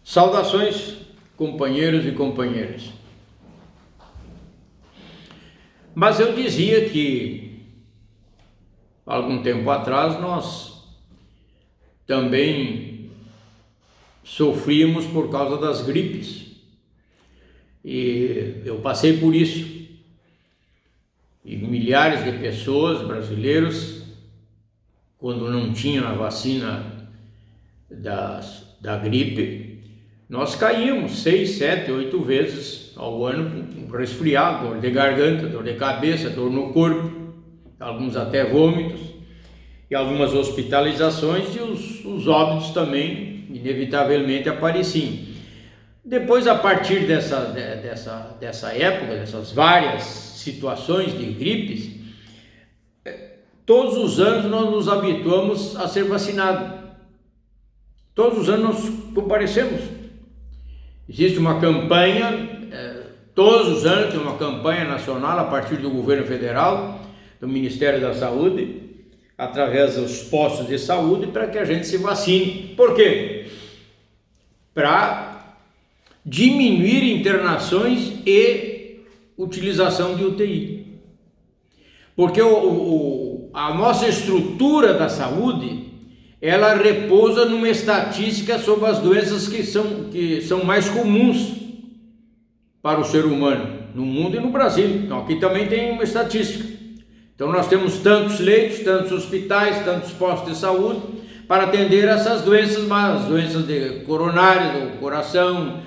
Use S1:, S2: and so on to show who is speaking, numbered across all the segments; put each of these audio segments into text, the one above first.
S1: Saudações, companheiros e companheiras. Mas eu dizia que, algum tempo atrás, nós também sofríamos por causa das gripes. E eu passei por isso. E milhares de pessoas, brasileiros, quando não tinham a vacina da gripe, nós caímos 6, 7, 8 vezes ao ano com resfriado, dor de garganta, dor de cabeça, dor no corpo, alguns até vômitos, e algumas hospitalizações, e os óbitos também inevitavelmente apareciam. Depois, a partir dessa época, dessas várias situações de gripes, todos os anos nós nos habituamos a ser vacinados. Todos os anos nós comparecemos. Existe uma campanha, todos os anos tem uma campanha nacional a partir do governo federal, do Ministério da Saúde, através dos postos de saúde, para que a gente se vacine. Por quê? Para diminuir internações e utilização de UTI. Porque a nossa estrutura da saúde, ela repousa numa estatística sobre as doenças que são mais comuns para o ser humano, no mundo e no Brasil. Então aqui também tem uma estatística. Então nós temos tantos leitos, tantos hospitais, tantos postos de saúde para atender essas doenças, mas doenças coronárias, do coração,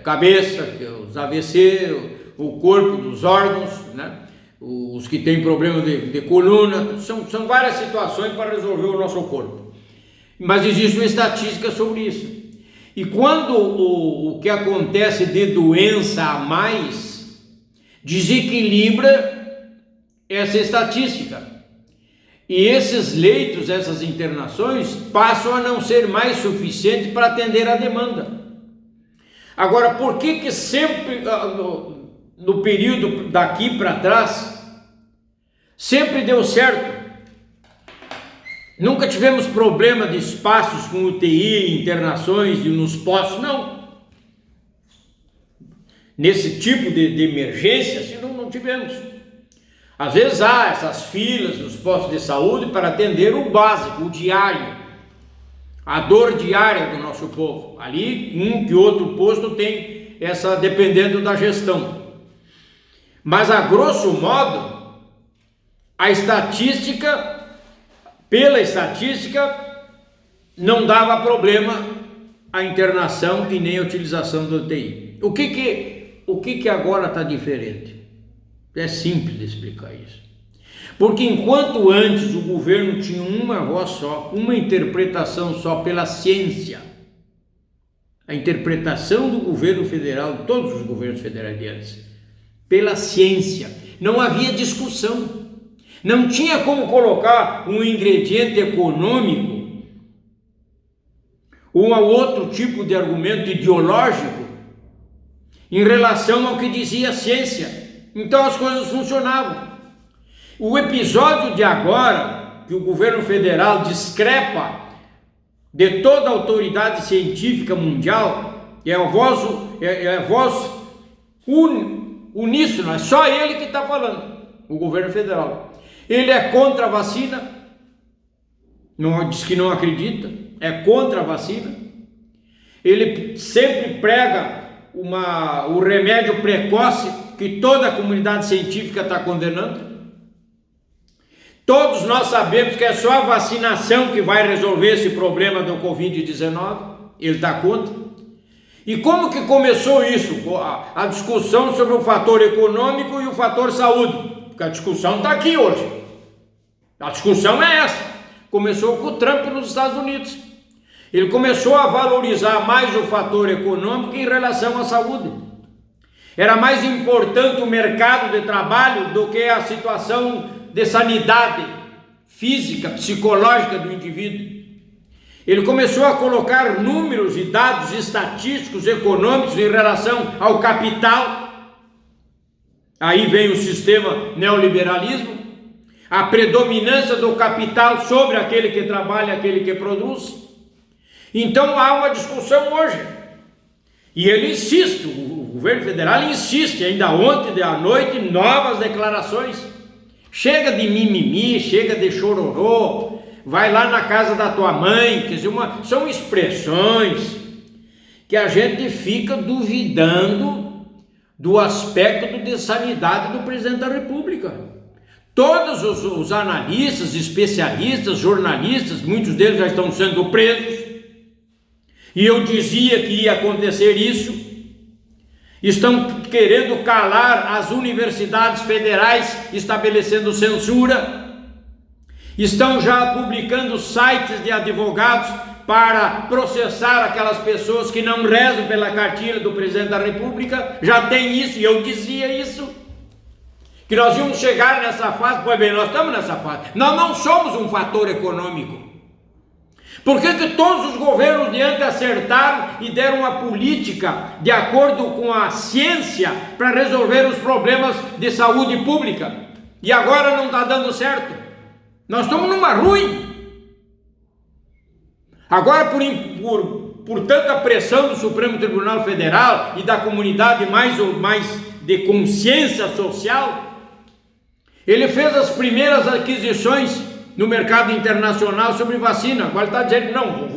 S1: cabeça, os AVC, o corpo, dos órgãos, né? Os que têm problema de coluna, são várias situações para resolver o nosso corpo. Mas existe uma estatística sobre isso. E quando o que acontece de doença a mais desequilibra essa estatística. E esses leitos, essas internações, passam a não ser mais suficientes para atender a demanda. Agora, por que sempre, no período daqui para trás, sempre deu certo? Nunca tivemos problema de espaços com UTI, internações nos postos, não. Nesse tipo de emergência, assim, não tivemos. Às vezes há essas filas nos postos de saúde para atender o básico, o diário, a dor diária do nosso povo. Ali, um que outro posto tem essa, dependendo da gestão. Mas, a grosso modo, a estatística... Pela estatística, não dava problema a internação e nem a utilização do UTI. O que agora está diferente? É simples de explicar isso. Porque enquanto antes o governo tinha uma voz só, uma interpretação só pela ciência, a interpretação do governo federal, de todos os governos federais de antes, pela ciência, não havia discussão. Não tinha como colocar um ingrediente econômico ou outro tipo de argumento ideológico em relação ao que dizia a ciência. Então as coisas funcionavam. O episódio de agora, que o governo federal discrepa de toda a autoridade científica mundial, é a voz uníssona, é só ele que está falando, o governo federal. Ele é contra a vacina, diz que não acredita, é contra a vacina. Ele sempre prega o remédio precoce que toda a comunidade científica está condenando. Todos nós sabemos que é só a vacinação que vai resolver esse problema do Covid-19, ele está contra. E como que começou isso? A discussão sobre o fator econômico e o fator saúde. Porque a discussão está aqui hoje. A discussão é essa. Começou com o Trump nos Estados Unidos. Ele começou a valorizar mais o fator econômico em relação à saúde. Era mais importante o mercado de trabalho do que a situação de sanidade física, psicológica do indivíduo. Ele começou a colocar números e dados estatísticos, econômicos em relação ao capital. Aí vem o sistema neoliberalismo, a predominância do capital sobre aquele que trabalha, aquele que produz. Então há uma discussão hoje E ele insiste, o governo federal insiste, ainda ontem à noite, novas declarações. Chega de mimimi, chega de chororô, vai lá na casa da tua mãe, quer dizer, são expressões que a gente fica duvidando do aspecto de sanidade do presidente da República. Todos os analistas, especialistas, jornalistas, muitos deles já estão sendo presos, e eu dizia que ia acontecer isso, estão querendo calar as universidades federais, estabelecendo censura, estão já publicando sites de advogados para processar aquelas pessoas que não rezam pela cartilha do presidente da República. Já tem isso, e eu dizia isso, que nós íamos chegar nessa fase. Pois bem, nós estamos nessa fase. Nós não somos um fator econômico. Por que todos os governos de antes acertaram e deram uma política de acordo com a ciência para resolver os problemas de saúde pública, e agora não está dando certo? Nós estamos numa ruim. Agora, por tanta pressão do Supremo Tribunal Federal e da comunidade mais de consciência social, ele fez as primeiras aquisições no mercado internacional sobre vacina. Agora está dizendo, não,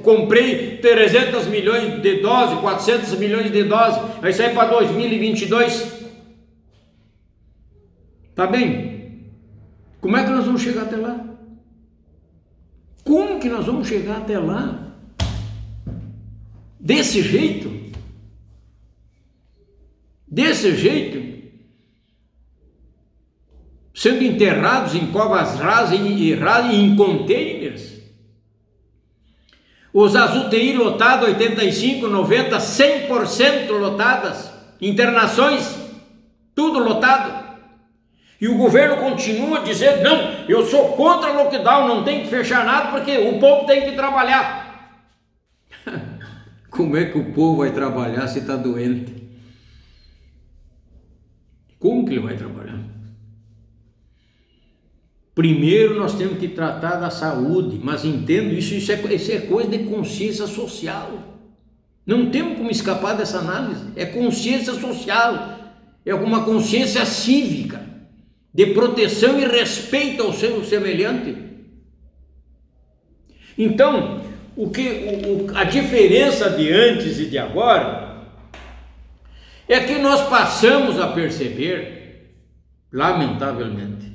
S1: comprei 300 milhões de doses, 400 milhões de doses, vai sair para 2022. Tá bem? Como é que nós vamos chegar até lá? Como que nós vamos chegar até lá? Desse jeito? Desse jeito? Sendo enterrados em covas rasas e em containers. Os UTI lotados, 85, 90, 100% lotadas. Internações, tudo lotado. E o governo continua dizendo, não, eu sou contra o lockdown, não tem que fechar nada porque o povo tem que trabalhar. Como é que o povo vai trabalhar se está doente? Como que ele vai trabalhar? Primeiro nós temos que tratar da saúde, mas entendo isso é coisa de consciência social. Não temos como escapar dessa análise. É consciência social, é uma consciência cívica, de proteção e respeito ao seu semelhante. Então, a diferença de antes e de agora é que nós passamos a perceber, lamentavelmente,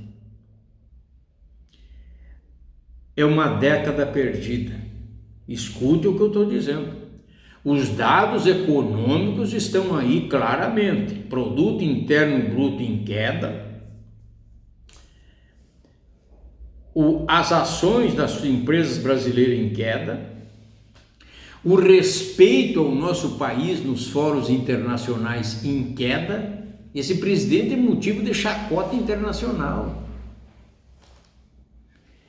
S1: é uma década perdida. Escute o que eu estou dizendo. Os dados econômicos estão aí claramente. Produto interno bruto em queda. As ações das empresas brasileiras em queda. O respeito ao nosso país nos fóruns internacionais em queda. Esse presidente é motivo de chacota internacional.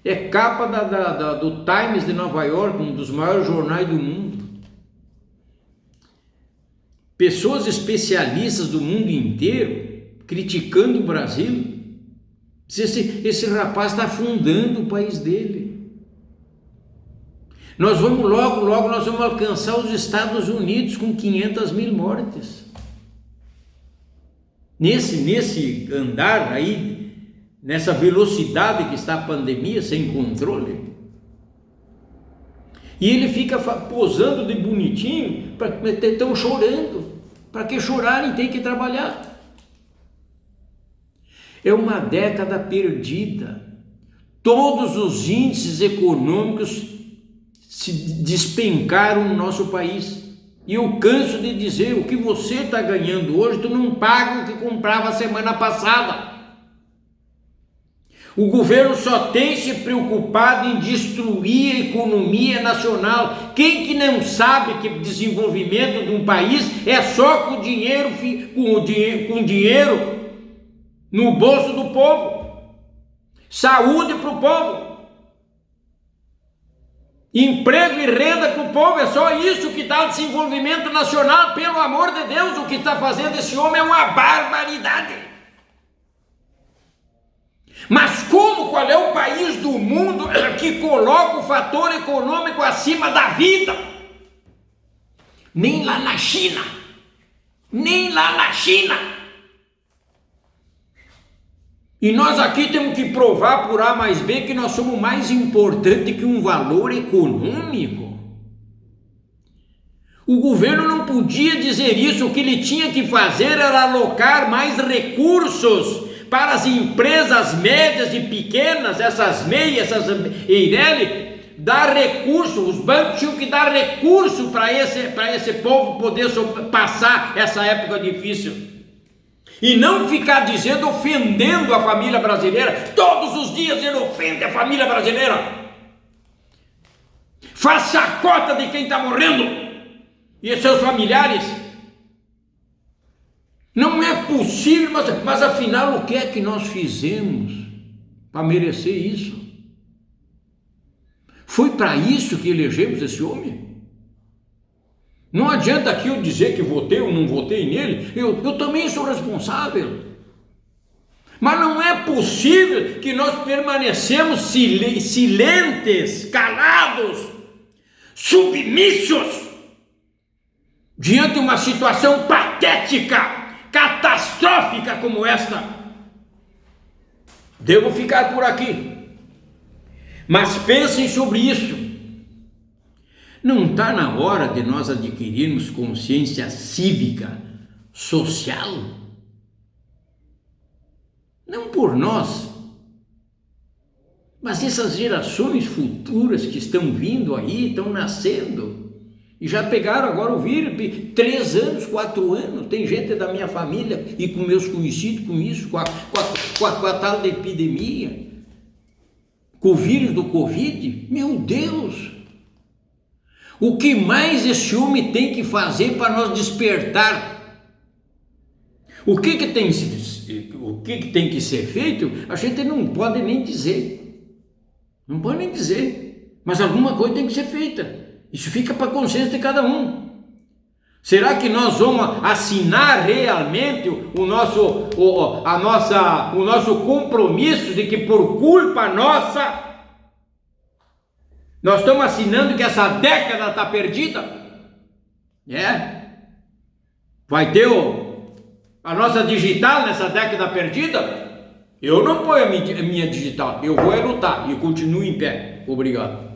S1: É capa do Times de Nova York, um dos maiores jornais do mundo. Pessoas especialistas do mundo inteiro criticando o Brasil. Esse rapaz está afundando o país dele. Nós vamos logo nós vamos alcançar os Estados Unidos com 500 mil mortes. Nesse andar aí, nessa velocidade que está a pandemia, sem controle. E ele fica posando de bonitinho, estão chorando. Para que chorarem? Tem que trabalhar. É uma década perdida. Todos os índices econômicos se despencaram no nosso país. E eu canso de dizer, o que você está ganhando hoje, tu não paga o que comprava semana passada. O governo só tem se preocupado em destruir a economia nacional. Quem que não sabe que desenvolvimento de um país é só com dinheiro no bolso do povo, saúde para o povo, emprego e renda para o povo, é só isso que dá desenvolvimento nacional. Pelo amor de Deus, o que está fazendo esse homem é uma barbaridade. Mas qual é o país do mundo que coloca o fator econômico acima da vida? Nem lá na China. Nem lá na China. E nós aqui temos que provar por A mais B que nós somos mais importantes que um valor econômico. O governo não podia dizer isso, o que ele tinha que fazer era alocar mais recursos para as empresas médias e pequenas, essas MEI, essas EIRELI, dar recurso, os bancos tinham que dar recurso para esse povo poder passar essa época difícil. E não ficar dizendo, ofendendo a família brasileira, todos os dias ele ofende a família brasileira. Faz chacota de quem está morrendo e seus familiares. Não é possível, mas afinal o que é que nós fizemos para merecer isso? Foi para isso que elegemos esse homem? Não adianta aqui eu dizer que votei ou não votei nele, eu também sou responsável. Mas não é possível que nós permanecemos silentes, calados, submissos, diante de uma situação patética, catastrófica como esta. Devo ficar por aqui. Mas pensem sobre isso. Não está na hora de nós adquirirmos consciência cívica, social? Não por nós, mas essas gerações futuras que estão vindo aí, estão nascendo, e já pegaram agora o vírus, 3 anos, 4 anos, tem gente da minha família e com meus conhecidos com isso, com a tal da epidemia, com o vírus do Covid. Meu Deus! O que mais esse homem tem que fazer para nós despertar? O que tem que ser feito, a gente não pode nem dizer. Não pode nem dizer. Mas alguma coisa tem que ser feita. Isso fica para a consciência de cada um. Será que nós vamos assinar realmente o nosso compromisso de que por culpa nossa nós estamos assinando que essa década está perdida? Vai ter a nossa digital nessa década perdida? Eu não ponho a minha digital, eu vou lutar e continuo em pé. Obrigado.